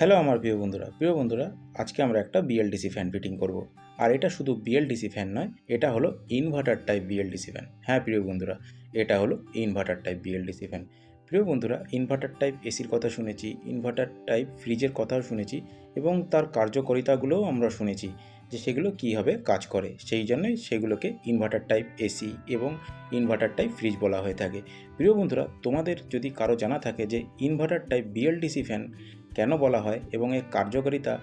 Hello আমার প্রিয় বন্ধুরা আজকে আমরা একটা বিএলডিসি ফ্যান ফিটিং করব। আর এটা শুধু বিএলডিসি ফ্যান নয়, এটা হলো ইনভার্টার টাইপ বিএলডিসি ফ্যান। হ্যাঁ প্রিয় বন্ধুরা, এটা হলো ইনভার্টার টাইপ বিএলডিসি ফ্যান। প্রিয় বন্ধুরা, ইনভার্টার টাইপ এসির কথা শুনেছি, ইনভার্টার টাইপ ফ্রিজের কথাও শুনেছি এবং তার কার্যকারিতাগুলোও আমরা শুনেছি যে সেগুলো কীভাবে কাজ করে। সেই জন্যই সেগুলোকে ইনভার্টার টাইপ এসি এবং ইনভার্টার টাইপ ফ্রিজ বলা হয়ে থাকে। প্রিয় বন্ধুরা, তোমাদের যদি কারো জানা থাকে যে ইনভার্টার টাইপ বিএলডিসি ফ্যান কেন বলা হয় এবং এর কার্যকারিতা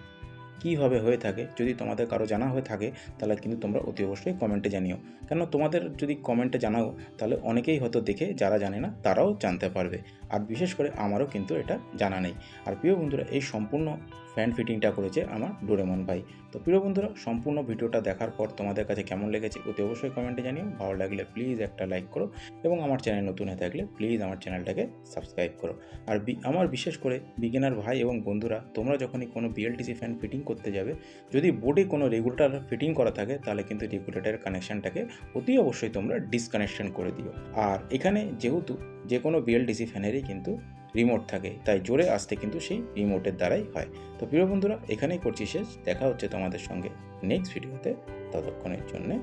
কীভাবে হয়ে থাকে, যদি তোমাদের কারো জানা হয়ে থাকে তাহলে কিন্তু তোমরা অতি অবশ্যই কমেন্টে জানিও। কেন তোমাদের যদি কমেন্টে জানাও তাহলে অনেকেই হয়তো দেখে যারা জানে না তারাও জানতে পারবে। আর বিশেষ করে আমারও কিন্তু এটা জানা নেই। আর প্রিয় বন্ধুরা, এই সম্পূর্ণ ফ্যান ফিটিংটা করেছে আমার ডোরেমন ভাই। তো প্রিয় বন্ধুরা, সম্পূর্ণ ভিডিওটা দেখার পর তোমাদের কাছে কেমন লেগেছে অতি অবশ্যই কমেন্টে জানিও। ভালো লাগলে প্লিজ একটা লাইক করো এবং আমার চ্যানেল নতুন হয়ে থাকলে প্লিজ আমার চ্যানেলটাকে সাবস্ক্রাইব করো। আর আমার বিশেষ করে বিগিনার ভাই এবং বন্ধুরা, তোমরা যখনই কোনো বিএলডিসি ফ্যান ফিটিং করতে যাবে, যদি বোর্ডে কোনো রেগুলেটর ফিটিং করা থাকে তাহলে কিন্তু রেগুলেটরের কানেকশানটাকে অতি অবশ্যই তোমরা ডিসকানেকশন করে দিও। আর এখানে যেহেতু যে কোনো বিএলডিসি ফ্যানেরই কিন্তু রিমোট থাকে, তাই জোরে আসতে কিন্তু সেই রিমোটের দ্বারাই হয়। তো প্রিয় বন্ধুরা, এখানেই করছি শেষ। দেখা হচ্ছে তোমাদের সঙ্গে নেক্সট ভিডিওতে। ততক্ষণের জন্যে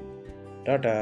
টাটা।